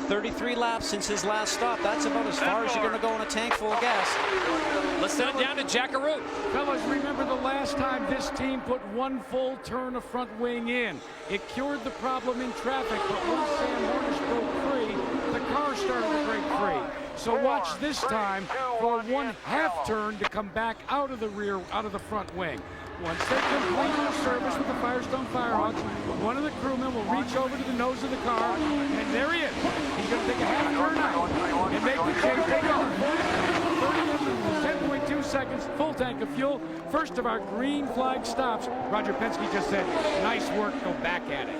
33 laps since his last stop. That's about as far as you're going to go in a tank full of gas. Let's send it down to Jackaroo. Fellas, remember the last time this team put one full turn of front wing in. It cured the problem in traffic, but once Sam Hornish broke free, the car started to break free. So watch this time for one half turn to come back out of the rear, out of the front wing. Once they complete their service with the Firestone Firehawks, one of the crewmen will reach over to the nose of the car, and there he is. He's going to take a half turn out and make the change. Take off. 10.2 seconds, full tank of fuel. First of our green flag stops. Roger Penske just said, nice work, go back at it.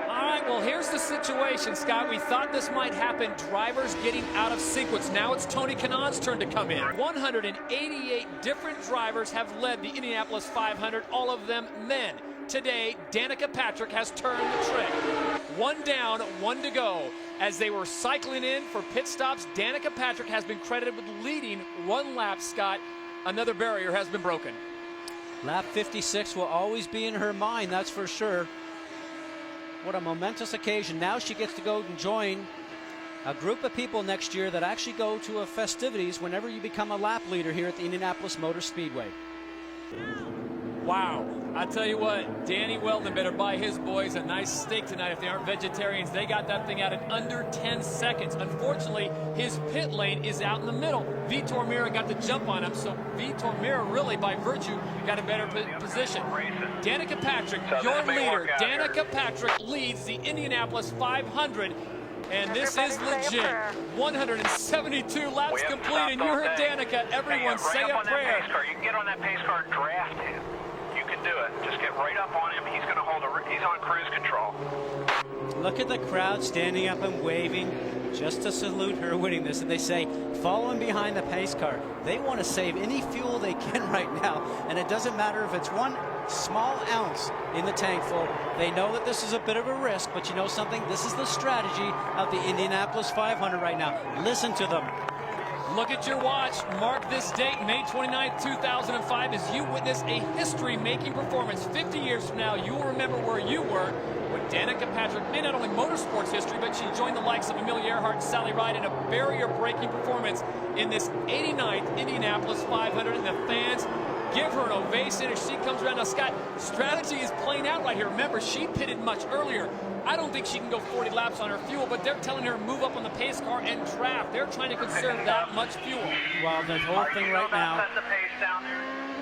All right, well, here's the situation, Scott. We thought this might happen. Drivers getting out of sequence. Now it's Tony Kanaan's turn to come in. 188 different drivers have led the Indianapolis 500, all of them men. Today, Danica Patrick has turned the trick. One down, one to go. As they were cycling in for pit stops, Danica Patrick has been credited with leading one lap, Scott. Another barrier has been broken. Lap 56 will always be in her mind, that's for sure. What a momentous occasion. Now she gets to go and join a group of people next year that actually go to a festivities whenever you become a lap leader here at the Indianapolis Motor Speedway. Wow. I tell you what, Danny Weldon better buy his boys a nice steak tonight if they aren't vegetarians. They got that thing out in under 10 seconds. Unfortunately, his pit lane is out in the middle. Vitor Meira got the jump on him, so Vitor Meira really, by virtue, got a better position. Danica Patrick, your leader. Danica Patrick leads the Indianapolis 500. And this is legit. 172 laps complete, and you heard Danica. Everyone say a prayer. You can get on that pace car, draft him. You can do it. Just get right up on him. He's going to hold he's on cruise control. Look at the crowd standing up and waving just to salute her winning this. And they say, following behind the pace car. They want to save any fuel they can right now. And it doesn't matter if it's one small ounce in the tank full. They know that this is a bit of a risk, but you know something? This is the strategy of the Indianapolis 500 right now. Listen to them. Look at your watch. Mark this date, May 29th, 2005, as you witness a history-making performance. 50 years from now, you will remember where you were when Danica Patrick made not only motorsports history, but she joined the likes of Amelia Earhart and Sally Ride in a barrier-breaking performance in this 89th Indianapolis 500, and the fans give her an ovation as she comes around. Now, Scott, strategy is playing out right here. Remember, she pitted much earlier. I don't think she can go 40 laps on her fuel, but they're telling her to move up on the pace car and draft. They're trying to conserve that much fuel. Well, the whole thing right now,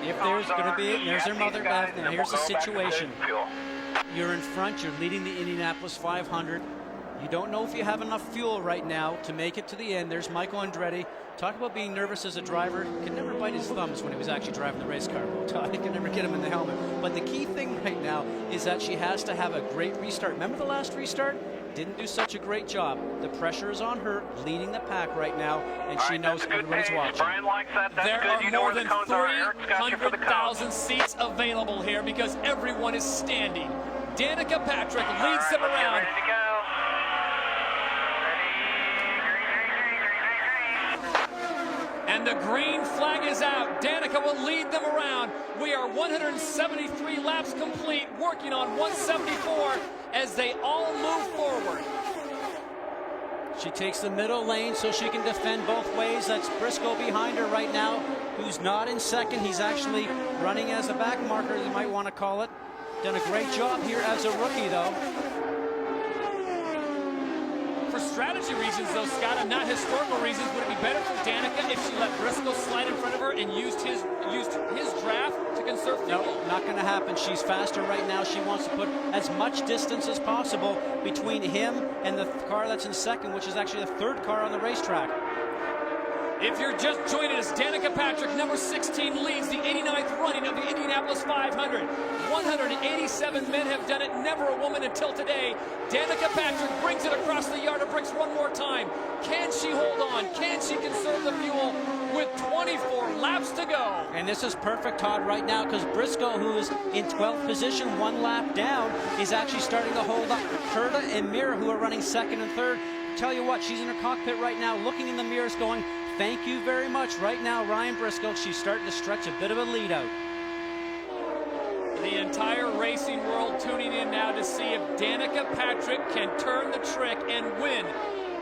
if there's going to be, there's their mother left. Now, here's the situation. You're in front. You're leading the Indianapolis 500. You don't know if you have enough fuel right now to make it to the end. There's Michael Andretti. Talk about being nervous as a driver. Could never bite his thumbs when he was actually driving the race car. He could never get him in the helmet. But the key thing right now is that she has to have a great restart. Remember the last restart? Didn't do such a great job. The pressure is on her, leading the pack right now, and she knows everybody's watching. There are more than 300,000 seats available here because everyone is standing. Danica Patrick leads them around. And the green flag is out. Danica will lead them around. We are 173 laps complete, working on 174 as they all move forward. She takes the middle lane so she can defend both ways. That's Briscoe behind her right now, who's not in second. He's actually running as a back marker, you might want to call it. Done a great job here as a rookie, though. For strategy reasons, though, Scott, and not historical reasons, would it be better for Danica if she let Briscoe slide in front of her and used his draft to conserve fuel? No, not going to happen. She's faster right now. She wants to put as much distance as possible between him and the car that's in second, which is actually the third car on the racetrack. If you're just joining us, Danica Patrick, number 16, leads the 89th running of the Indianapolis 500. 187 men have done it, never a woman until today. Danica Patrick brings it across the yard of bricks one more time. Can she hold on? Can she conserve the fuel with 24 laps to go? And this is perfect, Todd, right now, because Briscoe, who is in 12th position, one lap down, is actually starting to hold up Curta and Meira, who are running second and third. Tell you what, she's in her cockpit right now, looking in the mirrors, going, thank you very much. Right now, Ryan Briscoe, she's starting to stretch a bit of a lead out. The entire racing world tuning in now to see if Danica Patrick can turn the trick and win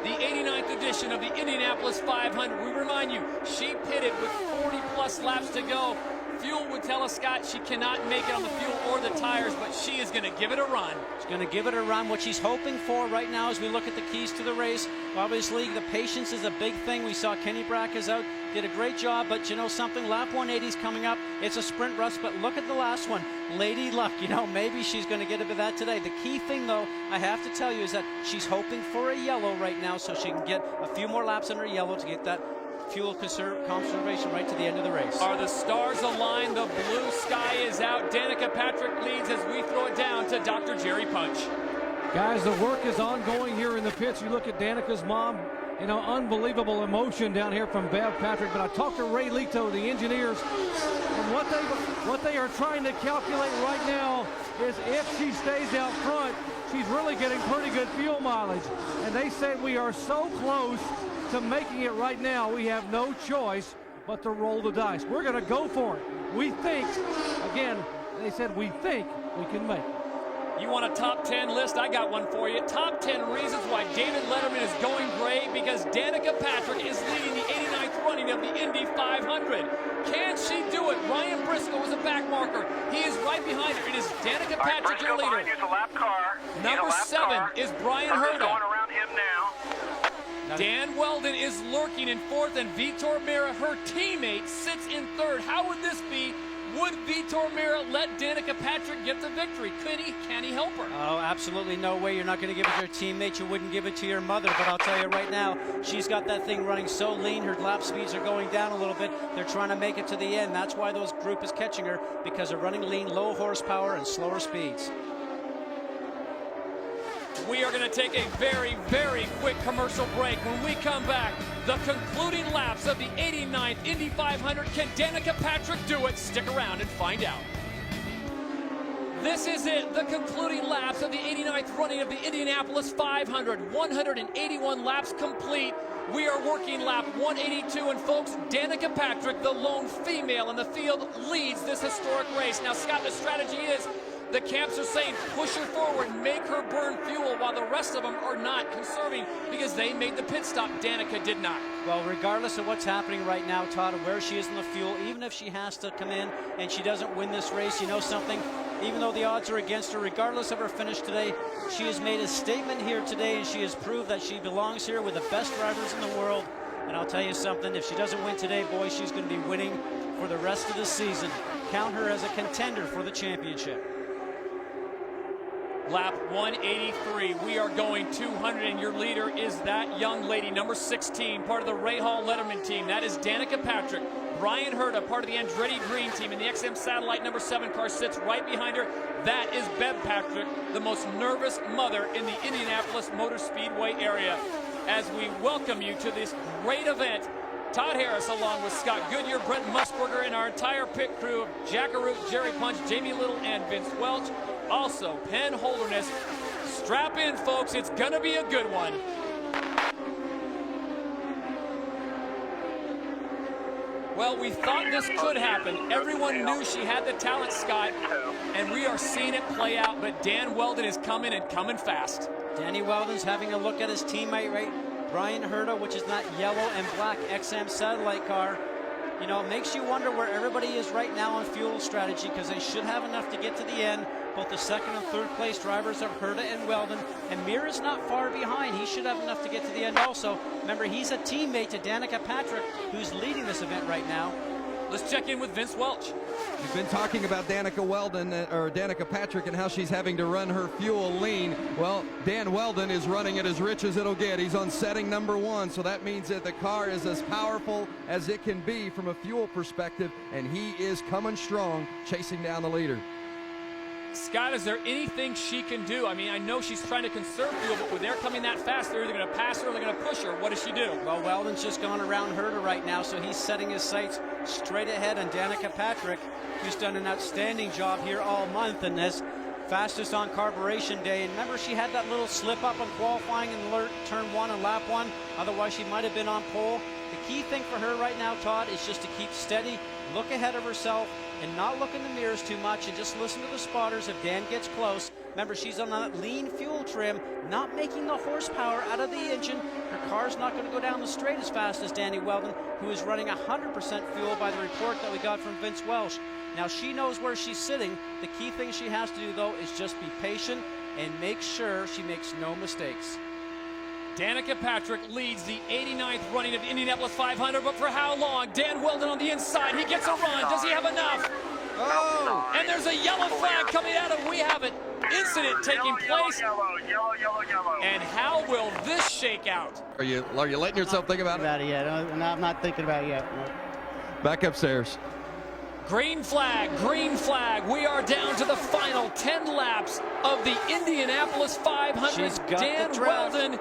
the 89th edition of the Indianapolis 500. We remind you, she pitted with 40-plus laps to go. Fuel would tell us, Scott, she cannot make it on the fuel or the tires, but she is going to give it a run. She's going to give it a run. What she's hoping for right now as we look at the keys to the race, obviously the patience is a big thing. We saw Kenny Brackus out, did a great job, but you know something, lap 180 is coming up. It's a sprint rush, but look at the last one. Lady Luck, you know, maybe she's going to get a bit of that today. The key thing, though, I have to tell you, is that she's hoping for a yellow right now so she can get a few more laps in her yellow to get that fuel conservation right to the end of the race. Are the stars aligned? The blue sky is out. Danica Patrick leads as we throw it down to Dr. Jerry Punch. Guys, the work is ongoing here in the pits. You look at Danica's mom, you know, unbelievable emotion down here from Bev Patrick. But I talked to Ray Lito, the engineers, and what they are trying to calculate right now is if she stays out front, she's really getting pretty good fuel mileage. And they say we are so close to making it right now, we have no choice but to roll the dice. We're going to go for it. We think, again, they said we think we can make it. You want a top 10 list? I got one for you. Top 10 reasons why David Letterman is going great, because Danica Patrick is leading the 89th running of the Indy 500. Can she do it? Ryan Briscoe was a back marker. He is right behind her. It is Danica Patrick, your leader. Use a lap car. Number 7 is Brian Herta. Going around him now. Dan Weldon is lurking in 4th, and Vitor Mira, her teammate, sits in 3rd. How would this be? Would Vitor Mira let Danica Patrick get the victory? Can he help her? Oh, absolutely no way. You're not going to give it to your teammate. You wouldn't give it to your mother. But I'll tell you right now, she's got that thing running so lean. Her lap speeds are going down a little bit. They're trying to make it to the end. That's why those group is catching her, because they're running lean, low horsepower, and slower speeds. We are going to take a very, very quick commercial break. When we come back, the concluding laps of the 89th Indy 500. Can Danica Patrick do it? Stick around and find out. This is it, the concluding laps of the 89th running of the Indianapolis 500. 181 laps complete. We are working lap 182, and folks, Danica Patrick, the lone female in the field, leads this historic race. Now, Scott, the strategy is, the camps are saying push her forward, make her burn fuel, while the rest of them are not, conserving because they made the pit stop. Danica did not. Well, regardless of what's happening right now, Todd, where she is in the fuel, even if she has to come in and she doesn't win this race, you know something? Even though the odds are against her, regardless of her finish today, she has made a statement here today, and she has proved that she belongs here with the best drivers in the world. And I'll tell you something, if she doesn't win today, boy, she's going to be winning for the rest of the season. Count her as a contender for the championship. Lap 183, we are going 200, and your leader is that young lady, number 16, part of the Ray Hall Letterman team. That is Danica Patrick. Brian Herta, part of the Andretti Green team, in the XM Satellite number 7 car, sits right behind her. That is Bev Patrick, the most nervous mother in the Indianapolis Motor Speedway area. As we welcome you to this great event, Todd Harris, along with Scott Goodyear, Brent Musburger, and our entire pit crew of Jack Arute, Jerry Punch, Jamie Little, and Vince Welch. Also, Penn Holderness. Strap in, folks. It's going to be a good one. Well, we thought this could happen. Everyone knew she had the talent, Scott, and we are seeing it play out, but Dan Weldon is coming, and coming fast. Danny Weldon's having a look at his teammate, right? Brian Herta, which is that yellow and black XM Satellite car. You know, it makes you wonder where everybody is right now on fuel strategy, because they should have enough to get to the end. Both the second and third place drivers are Herta and Weldon, and Mira's not far behind. He should have enough to get to the end also. Remember, he's a teammate to Danica Patrick, who's leading this event right now. Let's check in with Vince Welch. You've been talking about Danica Weldon, or Danica Patrick, and how she's having to run her fuel lean. Well, Dan Weldon is running it as rich as it'll get. He's on setting number 1, so that means that the car is as powerful as it can be from a fuel perspective, and he is coming strong, chasing down the leader. Scott, is there anything she can do? I mean, I know she's trying to conserve fuel, but when they're coming that fast, they're either going to pass her or they're going to push her. What does she do? Well, Weldon's just gone around Herta right now, so he's setting his sights straight ahead on Danica Patrick, who's done an outstanding job here all month and has fastest on carburation day. And remember, she had that little slip up on qualifying in turn 1 and lap 1. Otherwise, she might have been on pole. The key thing for her right now, Todd, is just to keep steady, look ahead of herself, and not look in the mirrors too much, and just listen to the spotters. If Dan gets close, Remember, she's on that lean fuel trim, not making the horsepower out of the engine. Her car's not going to go down the straight as fast as Danny Weldon, who is running 100% fuel by the report that we got from Vince Welsh. Now, she knows where she's sitting. The key thing she has to do, though, is just be patient and make sure she makes no mistakes. Danica Patrick leads the 89th running of the Indianapolis 500, but for how long? Dan Weldon on the inside. He gets a run. Does he have enough? Oh! And there's a yellow flag coming out, and we have an incident taking place. Yellow. And how will this shake out? Are you letting yourself think about it? About it yet. I'm not thinking about it yet. Back upstairs. Green flag, green flag. We are down to the final 10 laps of the Indianapolis 500. She's got Dan the draft. Weldon,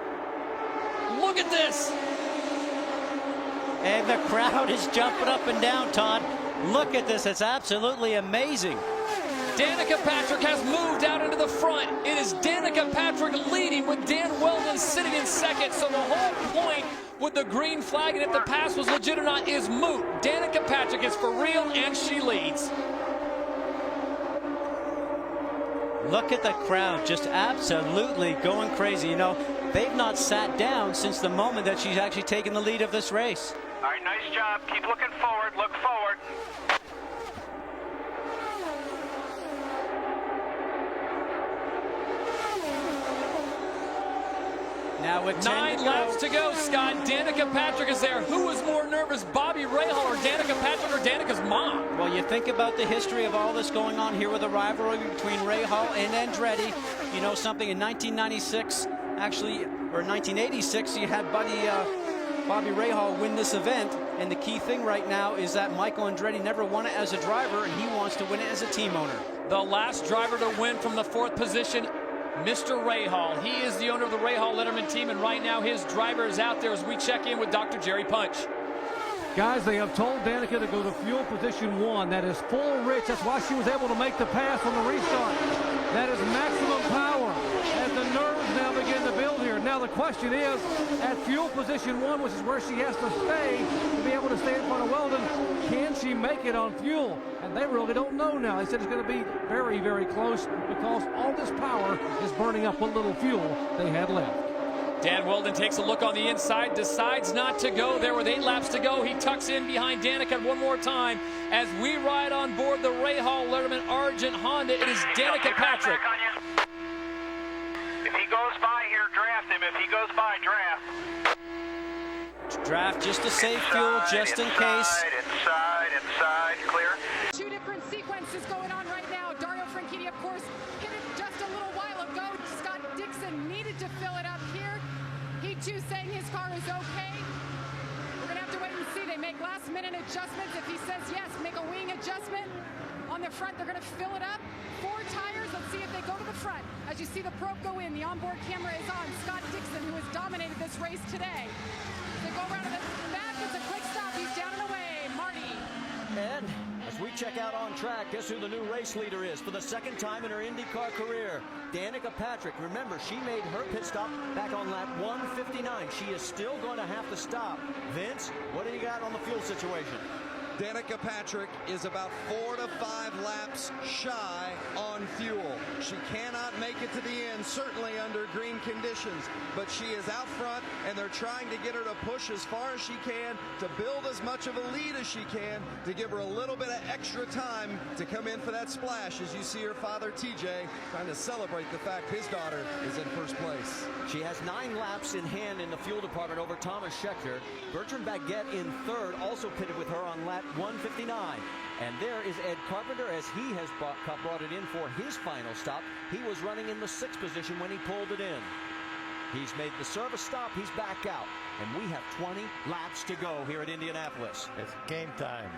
look at this. And the crowd is jumping up and down, Todd. Look at this. It's absolutely amazing. Danica Patrick has moved out into the front. It is Danica Patrick leading with Dan Weldon sitting in second. So the whole point with the green flag and if the pass was legit or not is moot. Danica Patrick is for real and she leads. Look at the crowd just absolutely going crazy. You know, they've not sat down since the moment that she's actually taken the lead of this race. All right, nice job. Keep looking forward. Look forward. Now with 9 laps to go, Scott. Danica Patrick is there. Who is more nervous, Bobby Rahal or Danica Patrick or Danica's mom? Well, you think about the history of all this going on here with the rivalry between Rahal and Andretti. You know something, in 1996, actually, or 1986, you had Bobby Rahal win this event. And the key thing right now is that Michael Andretti never won it as a driver, and he wants to win it as a team owner. The last driver to win from the 4th position, Mr. Rahal. He is the owner of the Rahal Letterman team, and right now his driver is out there as we check in with Dr. Jerry Punch. Guys, they have told Danica to go to fuel position 1. That is full rich. That's why she was able to make the pass on the restart. That is maximum power as the nerves now begin to build here. Now the question is, at fuel position 1, which is where she has to stay to be able to stay in front of Weldon, can she make it on fuel? And they really don't know now. They said it's going to be very, very close because all this power is burning up what little fuel they had left. Dan Weldon takes a look on the inside, decides not to go there with 8 laps to go. He tucks in behind Danica one more time as we ride on board the Rahal Letterman Argent Honda. It is Danica Patrick. If he goes by here, draft him. If he goes by, draft. Draft just to save fuel, just in case. Inside, clear. 2 different sequences going on right now. Dario Franchitti, of course, hit it just a little while ago. Scott Dixon needed to fill it up here. He too saying his car is okay. We're gonna have to wait and see. They make last-minute adjustments. If he says yes, make a wing adjustment. On the front, they're gonna fill it up. 4 tires. Let's see if they go to the front. As you see the probe go in, the onboard camera is on. Scott Dixon, who has dominated this race today. They go around to the back. It's a quick stop. He's down and away. Marty. And as we check out on track, guess who the new race leader is for the 2nd time in her IndyCar career? Danica Patrick. Remember, she made her pit stop back on lap 159. She is still going to have to stop. Vince, what do you got on the fuel situation? Danica Patrick is about 4 to 5 laps shy on fuel. She cannot make it to the end, certainly under green conditions, but she is out front, and they're trying to get her to push as far as she can, to build as much of a lead as she can, to give her a little bit of extra time to come in for that splash, as you see her father, TJ, trying to celebrate the fact his daughter is in first place. She has 9 laps in hand in the fuel department over Thomas Scheckter. Bertrand Baguette in 3rd, also pitted with her on lap 159. And there is Ed Carpenter as he has brought it in for his final stop. He was running in the 6th position when he pulled it in. He's made the service stop. He's back out. And we have 20 laps to go here at Indianapolis. It's game time.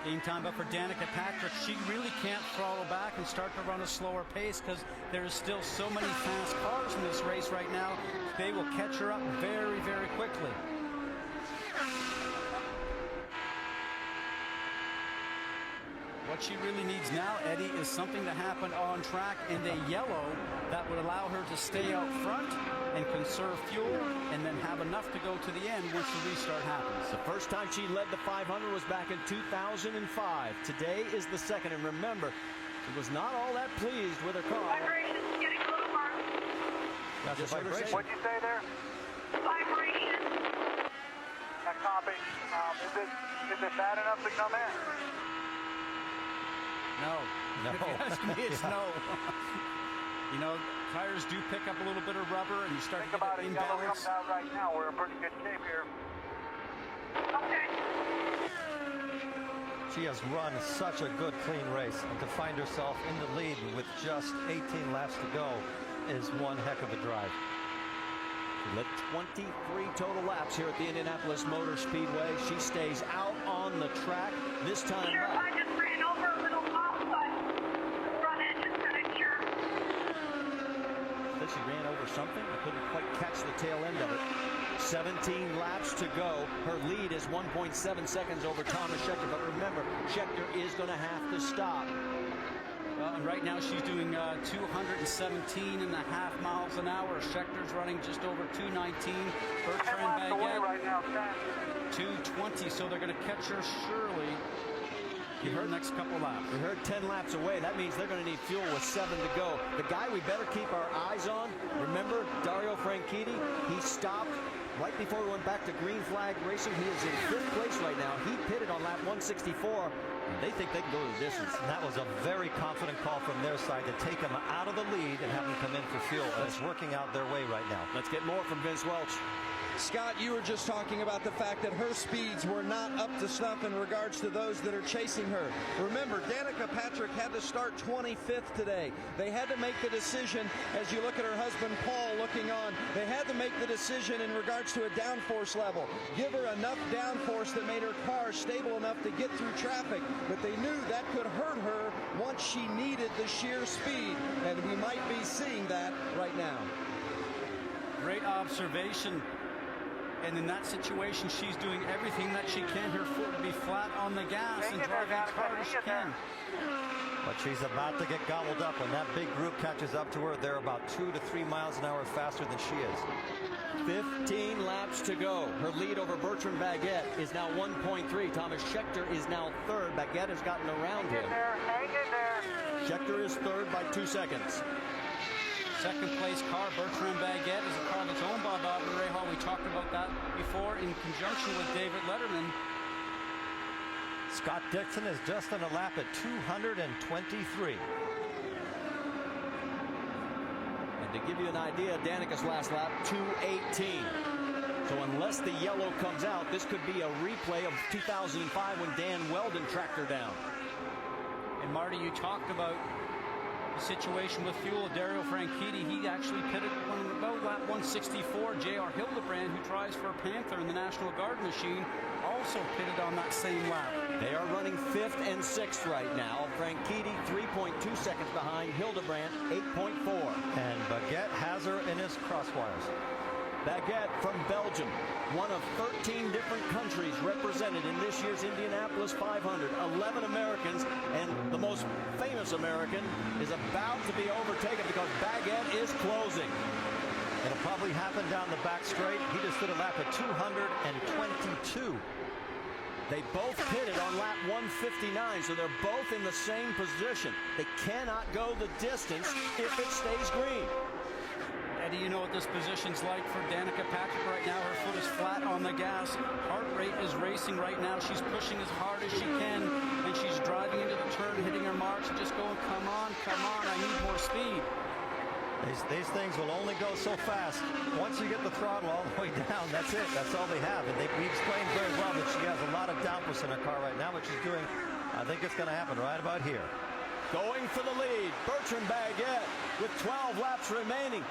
Game time, but for Danica Patrick, she really can't throttle back and start to run a slower pace because there is still so many fast cars in this race right now. They will catch her up very, very quickly. What she really needs now, Eddie, is something to happen on track in a yellow that would allow her to stay out front and conserve fuel and then have enough to go to the end once the restart happens. The first time she led the 500 was back in 2005. Today is the 2nd. And remember, was not all that pleased with her car. Vibration's getting a little worse. That's a vibration. What'd you say there? Vibration. That copy. Is it bad enough to come in? No. No. If you ask me, it's no. You know, tires do pick up a little bit of rubber, and you start Think to about get it. Yellow imbalance. comes out right now. We're in pretty good shape here. Okay. She has run such a good, clean race, and to find herself in the lead with just 18 laps to go is one heck of a drive. With 23 total laps here at the Indianapolis Motor Speedway. She stays out on the track this time Sure, back. I just ran over a little off, but the front edge is kind of sure. Said she ran over something. I couldn't quite catch the tail end of it. 17 laps to go. Her lead is 1.7 seconds over Thomas Scheckter. But remember, Scheckter is going to have to stop. Well, and right now she's doing 217.5 miles an hour. Schechter's running just over 219. Bertrand Baguette, right now, 220. So they're going to catch her surely in her next couple laps. We heard 10 laps away. That means they're going to need fuel with 7 to go. The guy we better keep our eyes on, remember, Dario Franchitti, he stopped right before we went back to green flag racing. He is in 5th place right now. He pitted on lap 164. And they think they can go the distance. And that was a very confident call from their side to take him out of the lead and have him come in for fuel. And it's working out their way right now. Let's get more from Vince Welch. Scott, you were just talking about the fact that her speeds were not up to snuff in regards to those that are chasing her. Remember, Danica Patrick had to start 25th today. They had to make the decision, as you look at her husband Paul looking on, they had to make the decision in regards to a downforce level. Give her enough downforce that made her car stable enough to get through traffic. But they knew that could hurt her once she needed the sheer speed. And we might be seeing that right now. Great observation. And in that situation, she's doing everything that she can. Her foot would be flat on the gas and driving as hard as she can. But she's about to get gobbled up. When that big group catches up to her, they're about 2 to 3 miles an hour faster than she is. 15 laps to go. Her lead over Bertrand Baguette is now 1.3. Thomas Scheckter is now 3rd. Baguette has gotten around him. Hang in there. Scheckter is 3rd by 2 seconds. Second place car, Bertrand Baguette, is a car that's owned by Bob Rahal. We talked about that before in conjunction with David Letterman. Scott Dixon is just on a lap at 223. And to give you an idea, Danica's last lap, 218. So unless the yellow comes out, this could be a replay of 2005 when Dan Weldon tracked her down. And Marty, you talked about the situation with fuel. Dario Franchitti, he actually pitted about lap 164. J.R. Hildebrand, who tries for Panther in the National Guard machine, also pitted on that same lap. They are running 5th and 6th right now. Franchitti 3.2 seconds behind. Hildebrand 8.4. And Baguette has her in his crosswires. Baguette from Belgium, one of 13 different countries represented in this year's Indianapolis 500. 11 Americans, and the most famous American is about to be overtaken because Baguette is closing. It'll probably happen down the back straight. He just did a lap at 222. They both pitted on lap 159, so they're both in the same position. They cannot go the distance if it stays green. Eddie, you know what this position's like for Danica Patrick right now. Her foot is flat on the gas. Heart rate is racing right now. She's pushing as hard as she can, and she's driving into the turn, hitting her marks, and just going, come on, I need more speed. These things will only go so fast. Once you get the throttle all the way down, that's it. That's all they have. And we explained very well that she has a lot of downforce in her car right now, but she's doing, I think it's going to happen right about here. Going for the lead, Bertrand Baguette with 12 laps remaining.